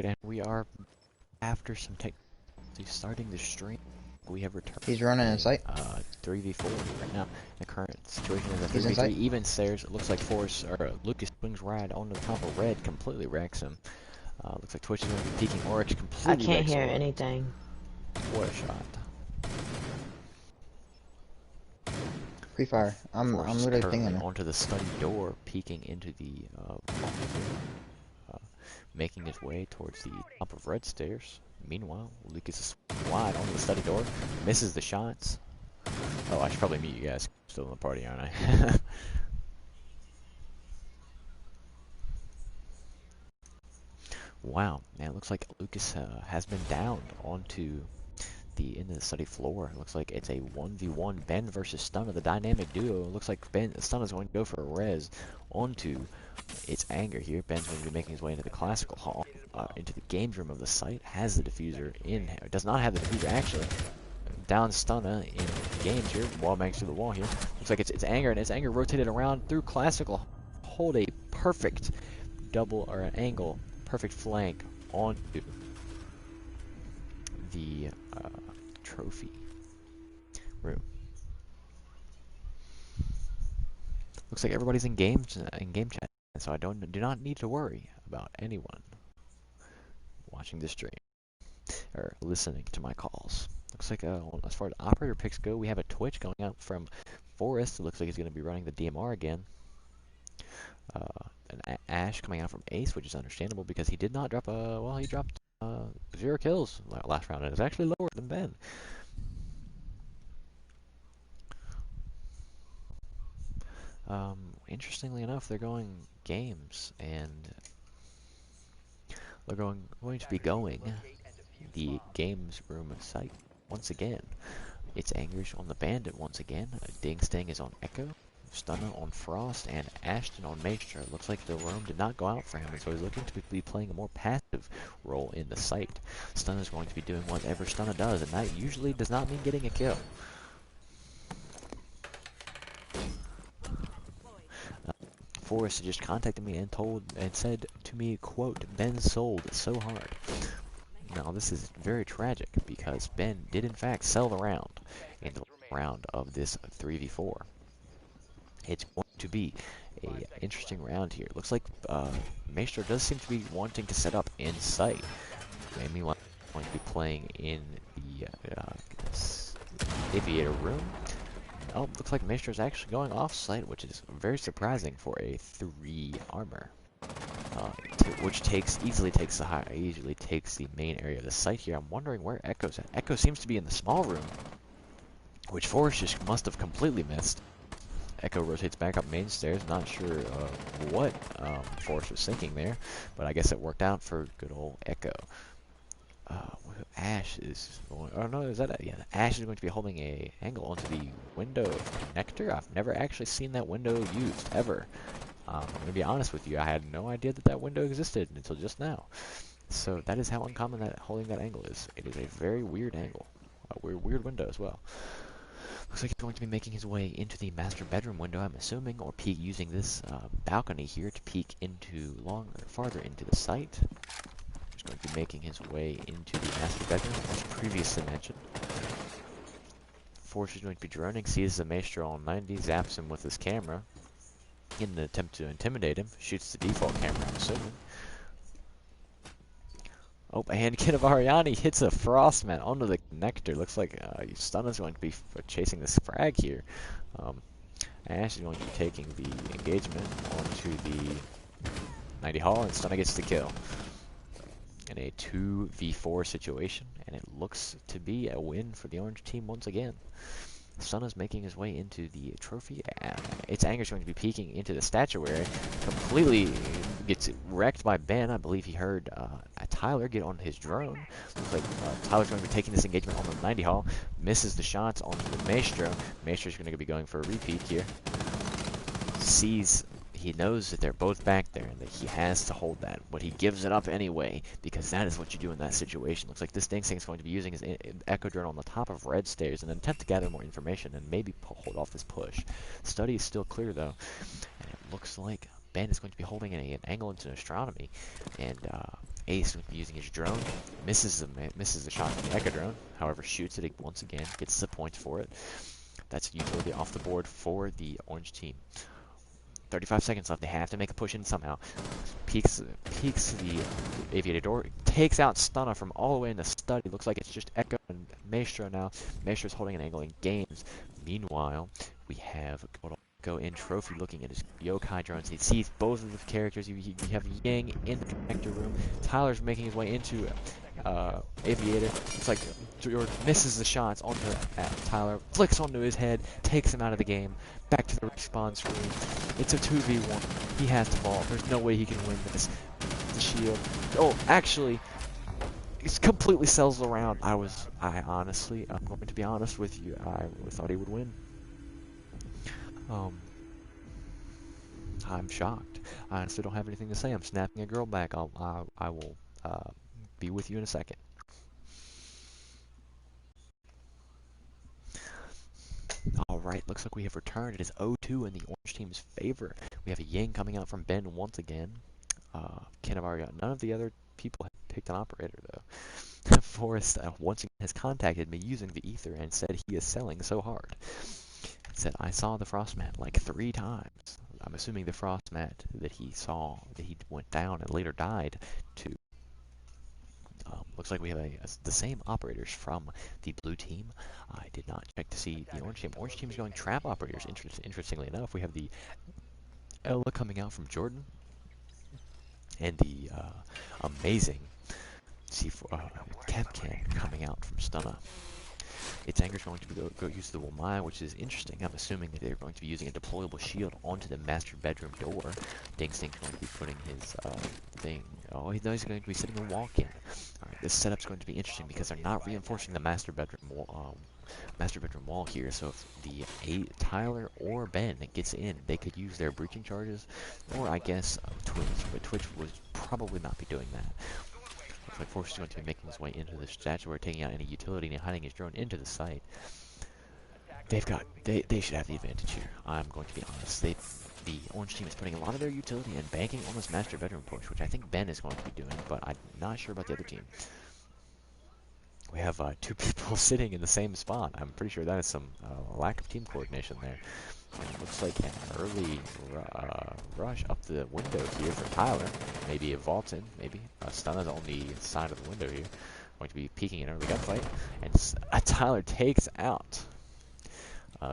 Alright, and we are, after some technology, starting the stream. We have returned He's running in sight. 3v4 right now. The current situation is a He's in 3v3 sight. even stairs. It looks like Lucas swings right onto the top of Red, completely wrecks him. Looks like Twitch is going to be peeking Oryx, I completely can't wrecks hear Oryx. anything. What a shot. Free fire. I'm Force is literally currently pinging her. onto the study door, peeking into the making his way towards the top of Red stairs. Meanwhile, Lucas is wide onto the study door, misses the shots. Oh, I should probably meet you guys. Still in the party, aren't I? Wow, man, it looks like Lucas has been downed onto the end of the study floor. It looks like it's a 1v1 Ben versus Stunna, the dynamic duo. It looks like Stunna's going to go for a res onto its anger here. Ben's going to be making his way into the classical hall, into the games room of the site. Has the diffuser in, does not have the diffuser actually. Down Stunna in games here. Wall bangs through the wall here. Looks like it's anger, and its anger rotated around through classical. Hold a perfect double or an angle, perfect flank onto the trophy room. Looks like everybody's in game chat, so I do not need to worry about anyone watching this stream or listening to my calls. Looks like as far as operator picks go, we have a Twitch going out from Forrest. It looks like he's going to be running the DMR again. An Ash coming out from Ace, which is understandable because he did not drop he dropped 0 kills last round, and it's actually lower than Ben. Interestingly enough, they're going games, and they're going to be going the games room site once again. It's Angrish on the Bandit once again. Ding Sting is on Echo. Stunna on Frost, and Ashton on Maestro. Looks like the room did not go out for him, and so he's looking to be playing a more passive role in the site. Stunna is going to be doing whatever Stunna does, and that usually does not mean getting a kill. Forrest just contacted me and said to me, quote, Ben sold so hard. Now this is very tragic because Ben did in fact sell the round in the round of this 3v4. It's going to be a interesting round here. Looks like Maestro does seem to be wanting to set up in sight. Maybe going to be playing in the aviator room. Oh, looks like Maestro is actually going off site, which is very surprising for a 3 armor. Which easily takes the main area of the site here. I'm wondering where Echo's at. Echo seems to be in the small room, which Forrest just must have completely missed. Echo rotates back up main stairs. Not sure what Forrest was thinking there, but I guess it worked out for good old Echo. Ash is going. Oh no, is that? Yeah, Ash is going to be holding a angle onto the window connector. I've never actually seen that window used ever. I'm gonna be honest with you. I had no idea that that window existed until just now. So that is how uncommon that holding that angle is. It is a very weird angle, a weird window as well. Looks like he's going to be making his way into the master bedroom window, I'm assuming, or peek using this balcony here to peek into farther into the site. He's going to be making his way into the master bedroom, as previously mentioned. Forrest is going to be droning, sees the Maestro on 90, zaps him with his camera in an attempt to intimidate him, shoots the default camera, I'm assuming. Oh, and Kid of Ariani hits a Frostman onto the connector. Looks like Stunna's going to be chasing this frag here. Ash is going to be taking the engagement onto the 90 Hall, and Stunna gets the kill. In a 2v4 situation, and it looks to be a win for the orange team once again. Stunna's making his way into the trophy. Its anger is going to be peeking into the statuary. Completely gets wrecked by Ben. I believe he heard Tyler get on his drone. Looks like Tyler's going to be taking this engagement on the 90 Hall. Misses the shots onto the Maestro. Maestro's going to be going for a repeat here. He knows that they're both back there and that he has to hold that, but he gives it up anyway because that is what you do in that situation. Looks like this Ding Sting is going to be using his Echo drone on the top of Red stairs in an attempt to gather more information and maybe hold off this push. Study is still clear though, and it looks like Ben is going to be holding an angle into astronomy, and Ace would be using his drone, misses the shot from the Echo drone. However, shoots it once again, gets the points for it. That's utility off the board for the orange team. 35 seconds left. They have to make a push in somehow. Peeks the aviator door. Takes out Stunna from all the way in the study. Looks like it's just Echo and Maestro now. Maestro's holding an angle in games. Meanwhile, we have Echo in Trophy looking at his yokai drones. He sees both of the characters. You have Yang in the connector room. Tyler's making his way into Aviator. It's like George misses the shots onto Tyler, flicks onto his head, takes him out of the game. Back to the response room. It's a 2v1. He has the ball. There's no way he can win this. The shield. Oh, actually, it completely sells the round. I honestly, I'm going to be honest with you. I thought he would win. I'm shocked. I honestly don't have anything to say. I'm snapping a girl back. I will be with you in a second. Alright, looks like we have returned. It is 0-2 in the orange team's favor. We have a Yang coming out from Ben once again. Kinavari, none of the other people have picked an operator though. Forrest once again has contacted me using the ether and said he is selling so hard. Said, I saw the Frostmat like 3 times. I'm assuming the Frostmat that he saw, that he went down and later died to. Looks like we have the same operators from the blue team. I did not check to see the orange team. Orange team is going trap operators. Interestingly enough, we have the Ella coming out from Jordan and the amazing Kepcan coming out from Stunna. Its anger is going to go use the Wamai, which is interesting. I'm assuming that they're going to be using a deployable shield onto the master bedroom door. Dingstink's going to be putting his thing. Oh, he's going to be sitting a walk-in. Alright, this setup's going to be interesting because they're not reinforcing the master bedroom wall here. So if the Tyler or Ben gets in, they could use their breaching charges, or I guess Twitch, but Twitch would probably not be doing that. Looks like Force is going to be making his way into the statuary, taking out any utility and hiding his drone into the site. They should have the advantage here. I'm going to be honest. The orange team is putting a lot of their utility and banking on this master bedroom push, which I think Ben is going to be doing, but I'm not sure about the other team. We have 2 people sitting in the same spot. I'm pretty sure that is some lack of team coordination there. And it looks like an early rush up the window here for Tyler. Maybe a vault in, maybe. Stunna's on the side of the window here. Going to be peeking an early gunfight. And Tyler takes out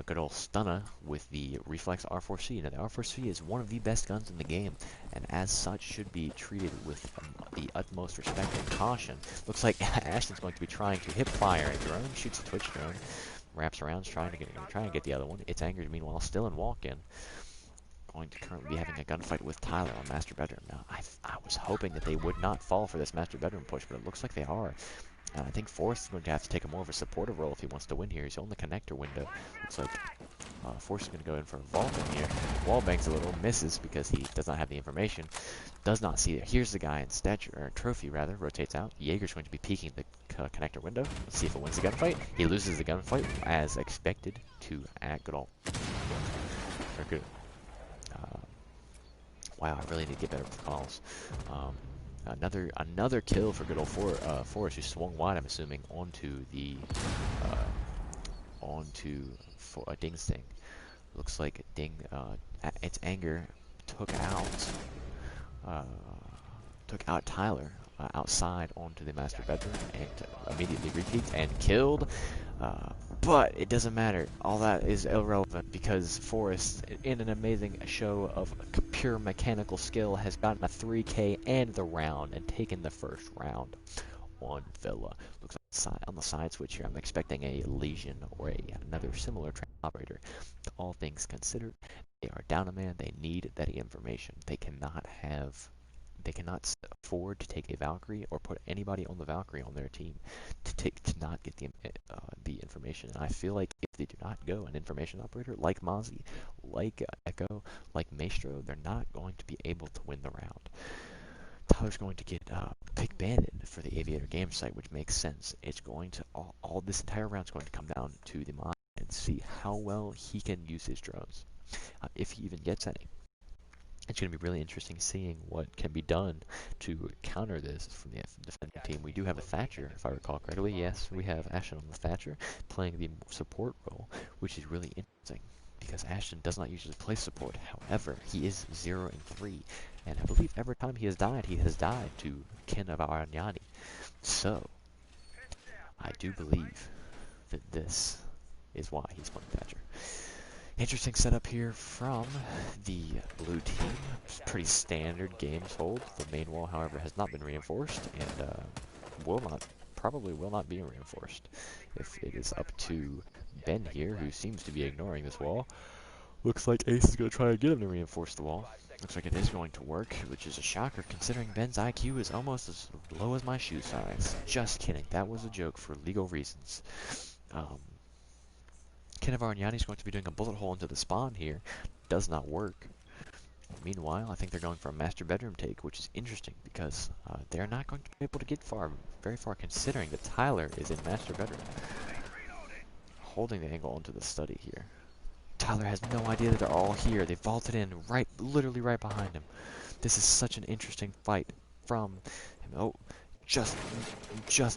good old Stunna with the Reflex R4C. Now the R4C is one of the best guns in the game, and as such should be treated with the utmost respect and caution. Looks like Ashton's going to be trying to hip fire a drone, shoots a Twitch drone, wraps around, trying to get the other one. It's Angered, meanwhile, still in walk-in. Going to currently be having a gunfight with Tyler on Master Bedroom. Now, I was hoping that they would not fall for this Master Bedroom push, but it looks like they are. I think Forrest is going to have to take a more of a supportive role if he wants to win here. He's on the connector window. Looks like Forrest is going to go in for a vault in here. Wall banks a little, misses because he does not have the information. Does not see it. Here's the guy in trophy rather, rotates out. Jaeger's going to be peeking the connector window. Let's see if it wins the gunfight. He loses the gunfight as expected to good old. Or good. Wow, I really need to get better with calls. Another kill for good old Forrest, who swung wide, I'm assuming, onto the Dingstink. Looks like its anger took out Tyler outside onto the master bedroom and immediately repeats and killed. But it doesn't matter. All that is irrelevant because Forrest, in an amazing show of pure mechanical skill, has gotten a 3K and the round and taken the first round on Villa. Looks like on the side switch here, I'm expecting a Legion or another similar operator. All things considered, they are down a man. They need that information. They cannot afford to take a Valkyrie or put anybody on the Valkyrie on their team to not get the information. And I feel like if they do not go an information operator like Mozzie, like Echo, like Maestro, they're not going to be able to win the round. Tyler's going to get pick Bandit for the Aviator game site, which makes sense. It's going to all this entire round's going to come down to the mod and see how well he can use his drones, if he even gets any. It's going to be really interesting seeing what can be done to counter this from the defending team. We do have a Thatcher, if I recall correctly. Yes, we have Ashton on the Thatcher playing the support role, which is really interesting because Ashton does not usually play support. However, he is 0-3, and I believe every time he has died to Ken of Arignani. So, I do believe that this is why he's playing Thatcher. Interesting setup here from the blue team. It's pretty standard games hold. The main wall, however, has not been reinforced and probably will not be reinforced. If it is up to Ben here, who seems to be ignoring this wall. Looks like Ace is going to try to get him to reinforce the wall. Looks like it is going to work, which is a shocker considering Ben's IQ is almost as low as my shoe size. Just kidding. That was a joke for legal reasons. Ken of Arignani is going to be doing a bullet hole into the spawn here. Does not work. Meanwhile, I think they're going for a master bedroom take, which is interesting because they're not going to be able to get very far, considering that Tyler is in master bedroom. Holding the angle onto the study here. Tyler has no idea that they're all here. They vaulted in literally right behind him. This is such an interesting fight from him. Oh, just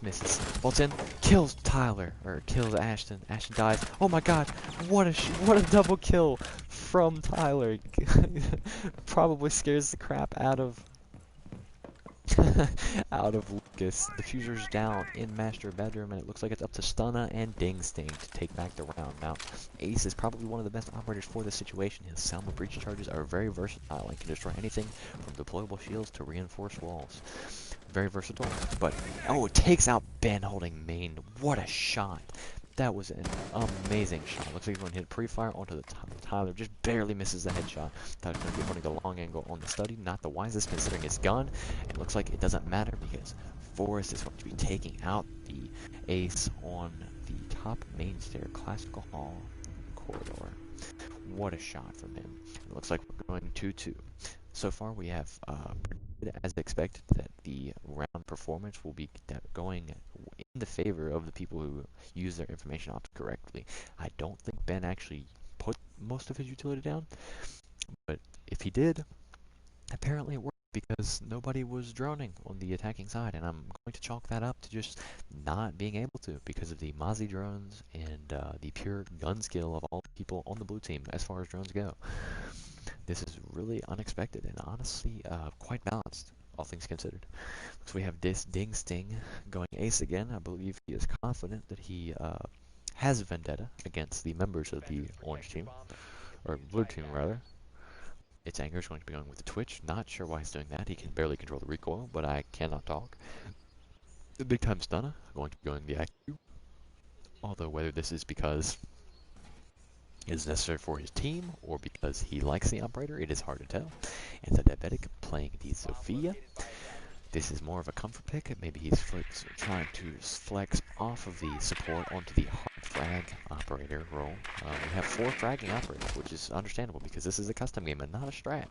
misses. Vaults in, kills Tyler, or kills Ashton. Ashton dies. Oh my god, what a double kill from Tyler. Probably scares the crap out of Lucas. The Diffuser's down in master bedroom, and it looks like it's up to Stunna and Dingsting to take back the round. Now, Ace is probably one of the best operators for this situation. His Selma breach charges are very versatile and can destroy anything from deployable shields to reinforced walls. Very versatile, but oh, it takes out Ben holding main. What a shot! That was an amazing shot. Looks like he's going to hit pre-fire onto the top. Tyler just barely misses the headshot. Tyler's going to be holding the long angle on the study. Not the wisest considering his gun. It looks like it doesn't matter because Forrest is going to be taking out the Ace on the top main stair, classical hall corridor. What a shot from him. It looks like we're going 2-2. So far we have as expected that the round performance will be going in the favor of the people who use their information ops correctly. I don't think Ben actually put most of his utility down, but if he did, apparently it worked because nobody was droning on the attacking side, and I'm going to chalk that up to just not being able to because of the Mozzie drones and the pure gun skill of all people on the blue team as far as drones go. This is really unexpected and honestly quite balanced, all things considered. So we have this Dingsting going Ace again. I believe he is confident that he has vendetta against the members of the orange team, or blue team rather. Its anger is going to be going with the Twitch. Not sure why he's doing that. He can barely control the recoil, but I cannot talk. The big time Stunna going to be going the IQ. Although whether this is because is necessary for his team or because he likes the operator, it is hard to tell. And the Diabetic playing the Zofia. This is more of a comfort pick. Maybe he's trying to flex off of the support onto the hard frag operator role. We have 4 fragging operators, which is understandable because this is a custom game and not a strat.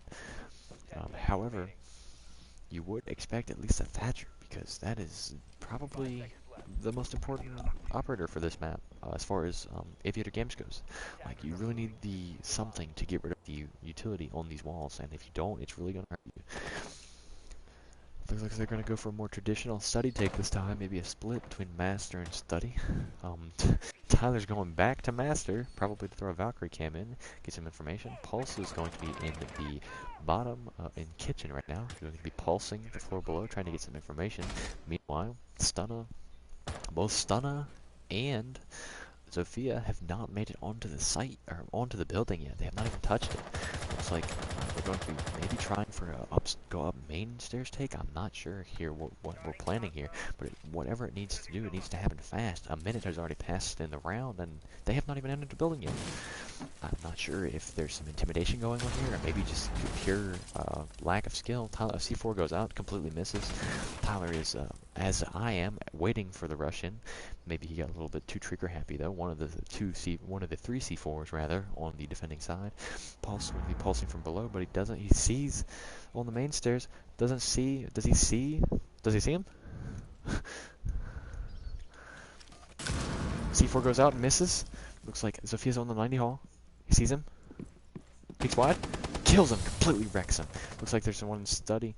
However, you would expect at least a Thatcher because that is probably the most important operator for this map as far as Aviator Games goes. Like, you really need something to get rid of the utility on these walls, and if you don't, it's really going to hurt you. Looks like they're going to go for a more traditional study take this time, maybe a split between Master and Study. Tyler's going back to Master, probably to throw a Valkyrie cam in, get some information. Pulse is going to be in the bottom, in kitchen right now. He's going to be pulsing the floor below, trying to get some information. Meanwhile, Stunna, both Stunna and Zofia have not made it onto the site, or onto the building yet. They have not even touched it. Looks like they're going to be maybe trying for a go up main stairs take. I'm not sure here what we're planning here, but whatever it needs to do, it needs to happen fast. A minute has already passed in the round, and they have not even entered the building yet. I'm not sure if there's some intimidation going on here, or maybe just pure lack of skill. Tyler, C4 goes out, completely misses. Tyler is, as I am, waiting for the rush in. Maybe he got a little bit too trigger happy though. One of the 3 C4s rather on the defending side. Pulse will be pulsing from below, but he doesn't. He sees on the main stairs. Doesn't see. Does he see? Does he see him? C4 goes out and misses. Looks like Zofia's on the 90 hall. He sees him. Peeks wide. kills him, completely wrecks him. Looks like there's one in study.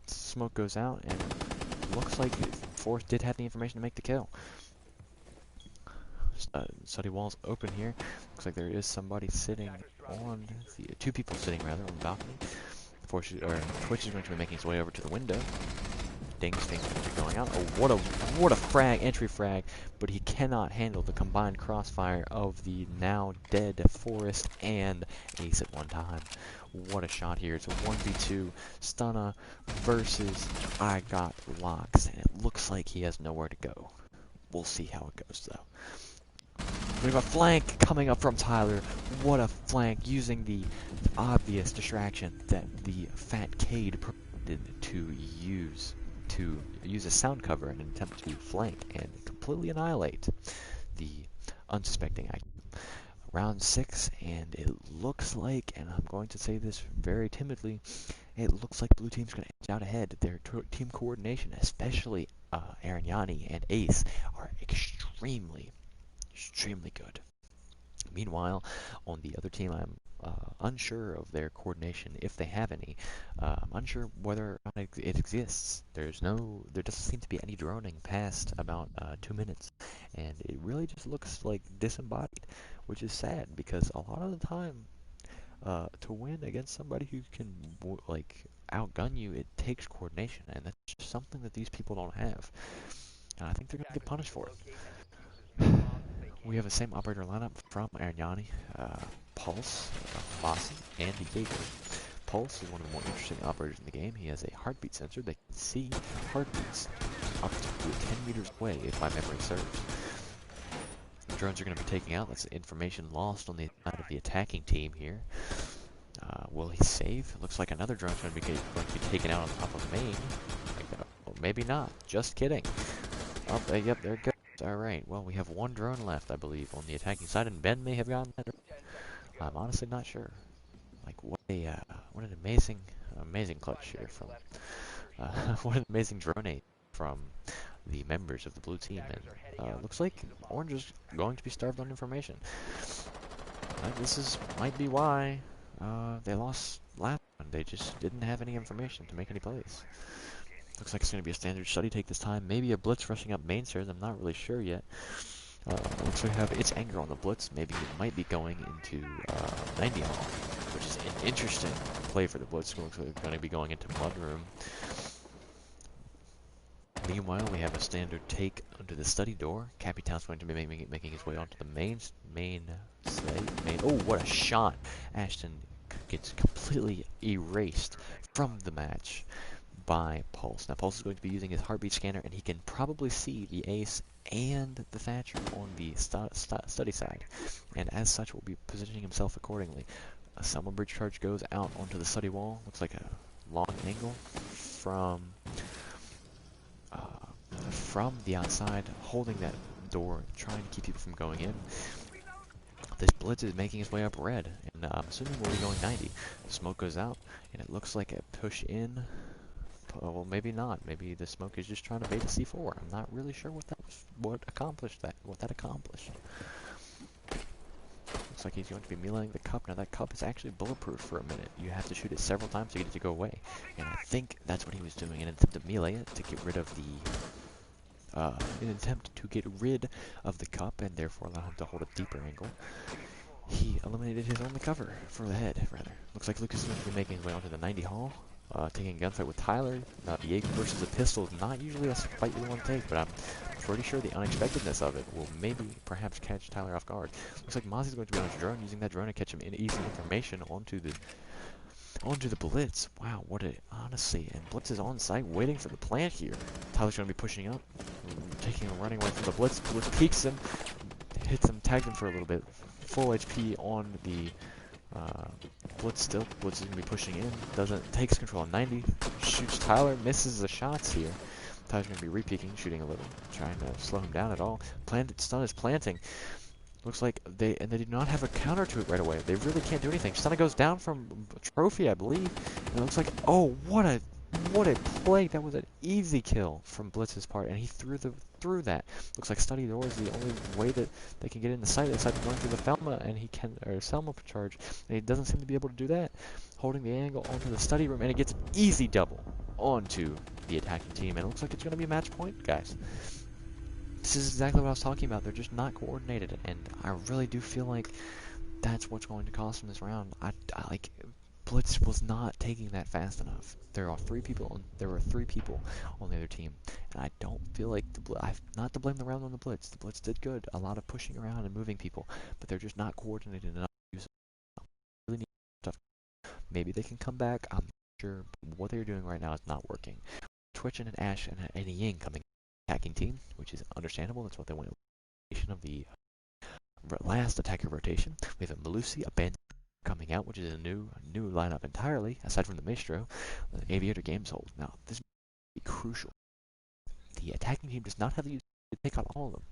Smoke goes out, and looks like Forrest did have the information to make the kill. Study wall's open here. Looks like there is somebody sitting on the two people sitting rather on the balcony. Twitch is going to be making his way over to the window. Ding's things are going out. Oh, what a frag, entry frag, but he cannot handle the combined crossfire of the now dead Forrest and Ace at one time. What a shot here. It's a 1v2 Stunna versus I Got Locks, and it looks like he has nowhere to go. We'll see how it goes though. We have a flank coming up from Tyler. What a flank, using the obvious distraction that the Fat Cade provided to use a sound cover in an attempt to flank and completely annihilate the unsuspecting item. Round 6, and it looks like, and I'm going to say this very timidly, it looks like blue team's going to edge out ahead. Their team coordination, especially Arignani and Ace, are extremely good. Meanwhile, on the other team, I'm unsure of their coordination, if they have any. I'm unsure whether or not it exists. There doesn't seem to be any droning past about 2 minutes, and it really just looks like disembodied, which is sad because a lot of the time, to win against somebody who can outgun you, it takes coordination, and that's just something that these people don't have. And I think they're gonna get punished for it. We have the same operator lineup from Arignani, Pulse, Mossy, and Jaeger. Pulse is one of the more interesting operators in the game. He has a heartbeat sensor that can see heartbeats up to 10 meters away, if my memory serves. The drones are going to be taking out. That's information lost on the side of the attacking team here. Will he save? Looks like another drone's going to be taken out on top of main. Well, maybe not. Just kidding. Oh, yep, there it goes. Alright, well, we have one drone left, I believe, on the attacking side, and Ben may have gotten that. I'm honestly not sure. Like, what an amazing clutch here from, what an amazing drone from the members of the blue team, and looks like Orange is going to be starved on information. This might be why they lost last one. They just didn't have any information to make any plays. Looks like it's going to be a standard study take this time. Maybe a blitz rushing up main stairs. I'm not really sure yet. Looks like we have its anger on the blitz. Maybe it might be going into 90 hall, which is an interesting play for the blitz. Looks like it's going to be going into mudroom. Meanwhile, we have a standard take under the study door. Capitan's going to be making his way onto the main site. Oh, what a shot! Ashton gets completely erased from the match by Pulse. Now Pulse is going to be using his heartbeat scanner, and he can probably see the Ace and the Thatcher on the study side, and as such will be positioning himself accordingly. A Selma bridge charge goes out onto the study wall. Looks like a long angle from the outside, holding that door, trying to keep people from going in. This blitz is making his way up red, and I'm assuming we'll be going 90. Smoke goes out, and it looks like a push in. Well, maybe not. Maybe the smoke is just trying to bait a C4. I'm not really sure what that accomplished. Looks like he's going to be meleeing the cup. Now that cup is actually bulletproof for a minute. You have to shoot it several times to get it to go away. And I think that's what he was doing in an attempt to melee it to get rid of the cup, and therefore allow him to hold a deeper angle. He eliminated his only cover for the head, rather. Looks like Lucas is going to be making his way onto the 90 hall. Taking a gunfight with Tyler. Jaeger versus a pistol is not usually a fight you want to take, but I'm pretty sure the unexpectedness of it will perhaps catch Tyler off guard. Looks like Mozzie's going to be on his drone, using that drone to catch him in easy information onto the Blitz. Wow, honestly, and Blitz is on site waiting for the plant here. Tyler's going to be pushing up, running away from the Blitz. Blitz peeks him, hits him, tagged him for a little bit. Full HP on the Blitz still. Blitz is going to be pushing in. Takes control on 90. Shoots Tyler. Misses the shots here. Tyler's going to be re-peeking, shooting a little. Trying to slow him down at all. Stun is planting. Looks like they do not have a counter to it right away. They really can't do anything. Stunna goes down from Trophy, I believe. And it looks like, oh, what a What a play! That was an easy kill from Blitz's part, and he threw that. Looks like Study Door is the only way that they can get in the site aside from going through the Thelma, and he can or Selma charge, and he doesn't seem to be able to do that. Holding the angle onto the study room, and it gets easy double onto the attacking team, and it looks like it's going to be a match point, guys. This is exactly what I was talking about. They're just not coordinated, and I really do feel like that's what's going to cost them this round. I like Blitz was not taking that fast enough. There were three people on the other team, and I don't feel like not to blame the round on the Blitz. The Blitz did good, a lot of pushing around and moving people, but they're just not coordinated enough. Really need stuff. Maybe they can come back. I'm not sure. But what they're doing right now is not working. Twitch and an Ash and a Ying coming attacking team, which is understandable. That's what they went with of the last attacker rotation. We have a Melusi, a Bandit coming out, which is a new lineup entirely, aside from the Maestro, the Aviator Games hold. Now, this is crucial. The attacking team does not have the use to take out all of them.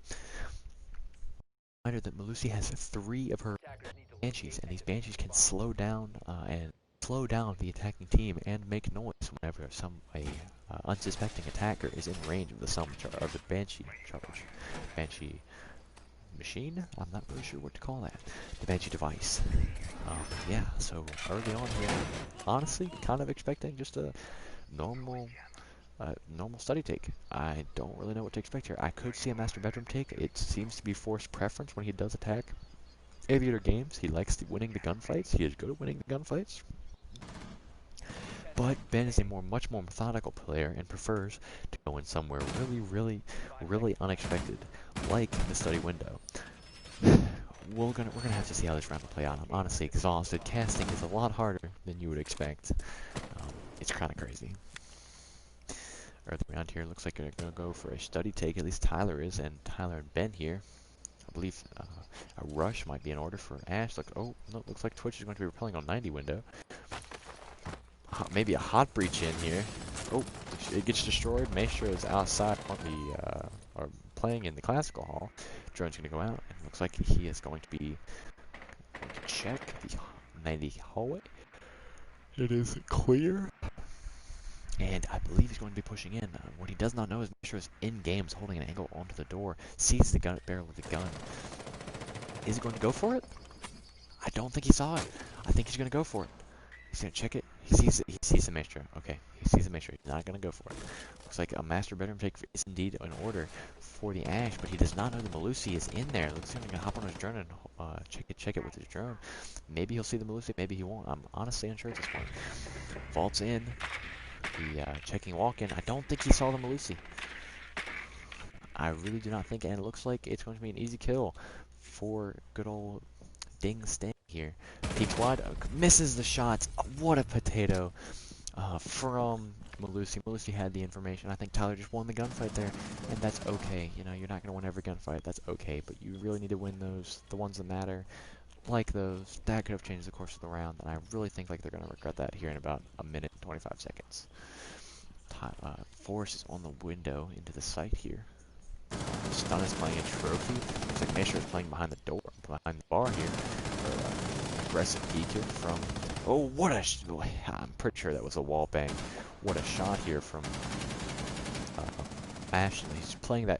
Reminder that Melusi has 3 of her Banshees, and these Banshees can slow down the attacking team and make noise whenever unsuspecting attacker is in range of the Banshee charge. Banshee machine? I'm not really sure what to call that. The Banshee device. Yeah, so early on here, honestly, kind of expecting just a normal study take. I don't really know what to expect here. I could see a master bedroom take. It seems to be forced preference when he does attack Aviator Games. He likes winning the gunfights. He is good at winning the gunfights. But Ben is a much more methodical player and prefers to go in somewhere really unexpected, like the study window. We're gonna have to see how this round will play out. I'm honestly exhausted. Casting is a lot harder than you would expect. It's kind of crazy. Early round here looks like they're gonna go for a study take. At least Tyler is, and Tyler and Ben here. I believe a rush might be in order for Ash. No, looks like Twitch is going to be repelling on 90 window. Maybe a hot breach in here. Oh, it gets destroyed. Maestro is outside on the or playing in the classical hall. Drone's gonna go out. And looks like he is going to be going to check the 90 hallway. It is clear. And I believe he's going to be pushing in. What he does not know is Maestro is in games holding an angle onto the door. Sees the barrel of the gun. Is he going to go for it? I don't think he saw it. I think he's going to go for it. He's going to check it. He sees the Maestro. Okay, he sees the Maestro. He's not going to go for it. Looks like a master bedroom take is indeed in order for the Ash, but he does not know the Melusi is in there. Looks like he's going to hop on his drone and check it with his drone. Maybe he'll see the Melusi, maybe he won't. I'm honestly unsure at this point. Vaults in. The checking walk-in. I don't think he saw the Melusi. I really do not think, and it looks like it's going to be an easy kill for good old Ding Sting here. Peeks wide, misses the shots. What a potato from Melusi. Melusi had the information. I think Tyler just won the gunfight there, and that's okay. You know, you're not going to win every gunfight. That's okay, but you really need to win the ones that matter. Like those, that could have changed the course of the round, and I really think like they're going to regret that here in about a minute and 25 seconds. Force is on the window into the site here. Stun is playing a trophy. Looks like Maestro is playing behind the door, behind the bar here. Aggressive peek here from. Oh, what a! I'm pretty sure that was a wall bang. What a shot here from Ashley. He's playing the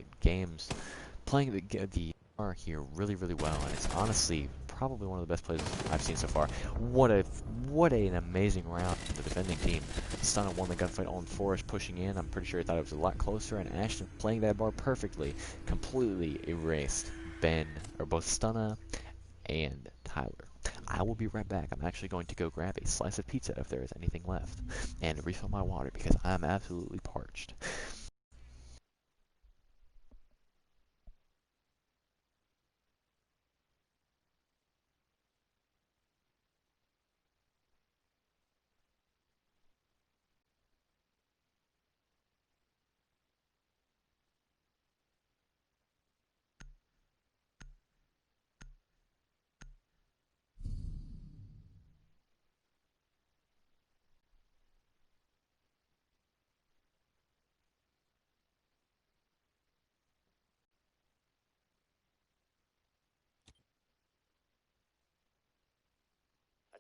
bar here really well, and it's honestly probably one of the best plays I've seen so far. What an amazing round for the defending team. Stunna won the gunfight on Forrest pushing in. I'm pretty sure he thought it was a lot closer, and Ashton playing that bar perfectly, completely erased both Stunna and Tyler. I will be right back. I'm actually going to go grab a slice of pizza if there is anything left, and refill my water because I'm absolutely parched.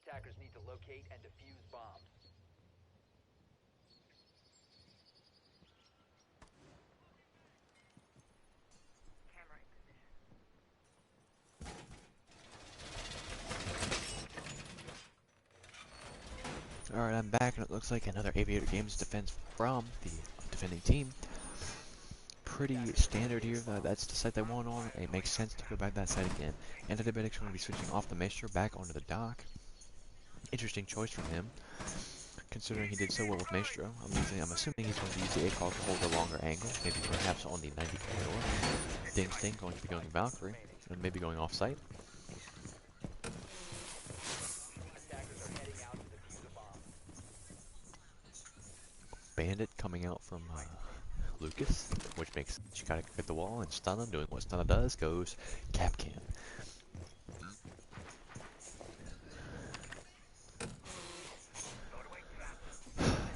Attackers need to locate and defuse bombs. Alright, I'm back, and it looks like another Aviator Games defense from the defending team. Pretty standard here. That's the site they won on. It makes sense to go back that site again. Antidiabetics are going to be switching off the Maestro back onto the dock. Interesting choice from him, considering he did so well with Maestro. I'm assuming he's going to use the ACOG to hold a longer angle, maybe perhaps on the 90 corridor. Ding Sting going to be going Valkyrie, and maybe going off-site. Bandit coming out from Lucas, which makes sense. You gotta get the wall, and Stunna, doing what Stunna does, goes Capcan.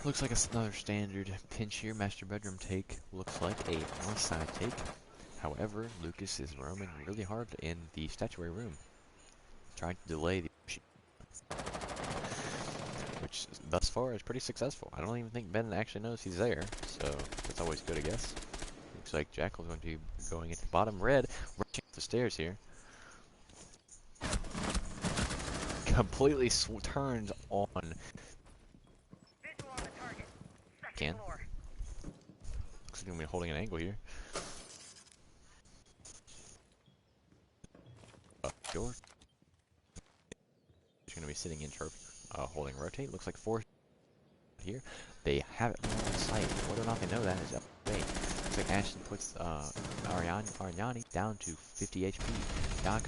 Looks like another standard pinch here. Master bedroom take looks like a north side take. However, Lucas is roaming really hard in the statuary room, trying to delay the which thus far is pretty successful. I don't even think Ben actually knows he's there, so that's always good, I guess. Looks like Jackal's going to be going into the bottom. Red rushing up the stairs here. Completely turned on. Can. Looks like he's going to be holding an angle here. George. He's going to be sitting in trophy. Holding rotate. Looks like 4 here. They have it on site. Whether or not they know that is up to debate. Looks like Ashton puts Ariani down to 50 HP. Doc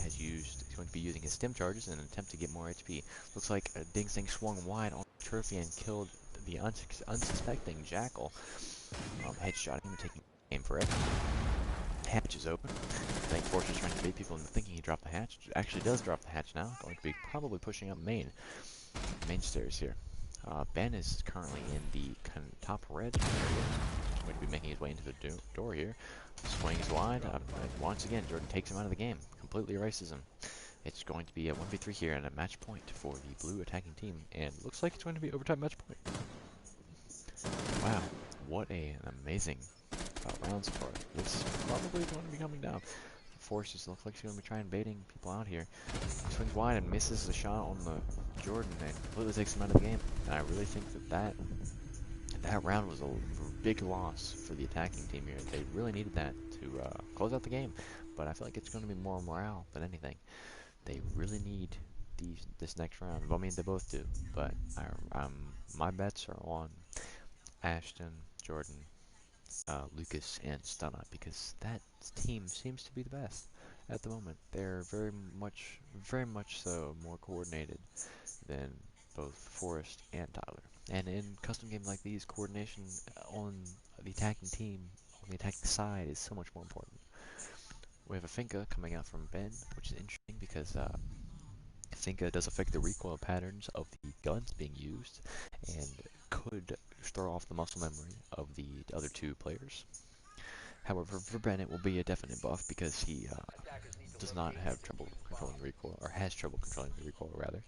is going to be using his stim charges in an attempt to get more HP. Looks like Ding Sing swung wide on the trophy and killed the unsuspecting Jackal. Headshotting him, taking the game forever. Hatch is open. I think Force is trying to bait people into thinking he dropped the hatch. Actually does drop the hatch now. Going to be probably pushing up main stairs here. Ben is currently in the kind of top red area. Going to be making his way into the door here. Swings wide. Once again, Jordan takes him out of the game. Completely erases him. It's going to be a 1v3 here and a match point for the blue attacking team. And looks like it's going to be overtime match point. Wow, what an amazing round so far. This is probably going to be coming down. Forces look like she's going to be trying baiting people out here. Swings wide and misses the shot on the Jordan and completely takes him out of the game. And I really think that round was a big loss for the attacking team here. They really needed that to close out the game. But I feel like it's going to be more morale than anything. They really need this next round. Well, I mean, they both do. But my bets are on Ashton, Jordan, Lucas, and Stunna, because that team seems to be the best at the moment. They're very much so more coordinated than both Forrest and Tyler. And in custom games like these, coordination on the attacking team, on the attacking side, is so much more important. We have a Finka coming out from Ben, which is interesting because Finka does affect the recoil patterns of the guns being used, and could throw off the muscle memory of the other two players. However, for Ben it will be a definite buff because he does not have trouble controlling the recoil, or has trouble controlling the recoil rather.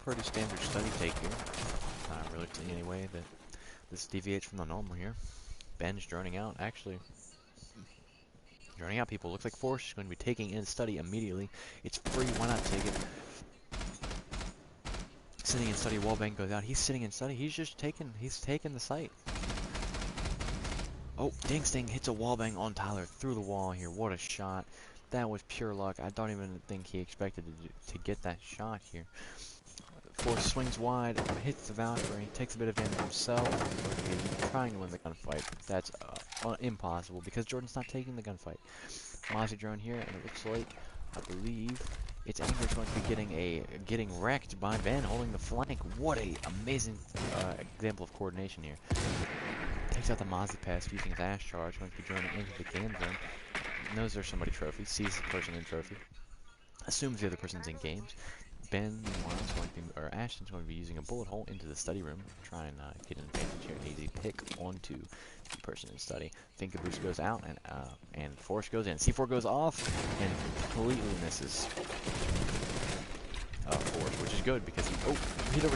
Pretty standard study take here. Not really seeing any way that this deviates from the normal here. Ben's droning out, actually. Droning out people. Looks like Force is going to be taking in study immediately. It's free, why not take it? Sitting in study, wallbang goes out. He's sitting in study, he's taken the site. Oh, Ding Sting hits a wall bang on Tyler through the wall here. What a shot. That was pure luck. I don't even think he expected to get that shot here. Force swings wide, hits the Valkyrie, takes a bit of damage himself. Okay, trying to win the gunfight. That's impossible because Jordan's not taking the gunfight. Mozzie drone here, and it looks like, I believe, it's Angler's going to be getting wrecked by Ben holding the flank. What a amazing example of coordination here. Takes out the Mozzie pass using his Ash charge, going to be joining into the game zone. Knows there's somebody trophy, sees the person in trophy, assumes the other person's in games. Ben, meanwhile, is going to be, or Ashton's going to be using a bullet hole into the study room, try and get an advantage here. An easy pick onto the person in study. Finka boost goes out, and Force goes in. C4 goes off, and completely misses Force, which is good because he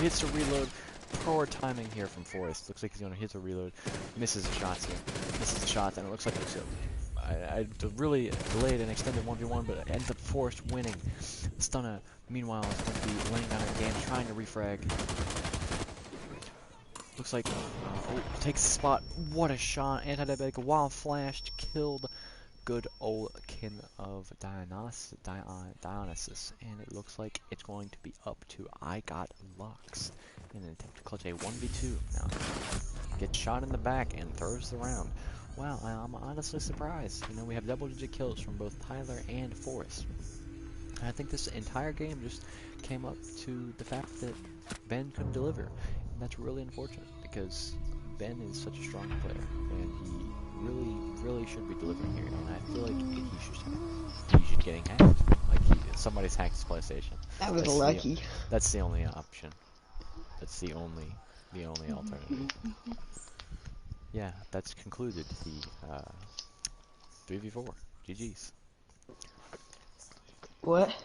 hits a reload. Poor timing here from Forrest. Looks like he's going to hit a reload. Misses the shots here. Misses the shots, and it looks like it's I really delayed and extended 1v1, but it ends up Forrest winning. Stunna, meanwhile, is going to be laying down her game, trying to refrag. Looks like, takes the spot. What a shot. Anti-diabetic, wild flashed, killed good old kin of Dionysus. And it looks like it's going to be up to I Got Lux in an attempt to clutch a 1v2. Now, gets shot in the back and throws the round. Wow, I'm honestly surprised. You know, we have double-digit kills from both Tyler and Forrest. I think this entire game just came up to the fact that Ben couldn't deliver. And that's really unfortunate because Ben is such a strong player and he really should be delivering here. And I feel like he should getting hacked. Like somebody's hacked his PlayStation. That was lucky. That's the only option. That's the only alternative. Yeah, that's concluded the 3v4. GG's. What?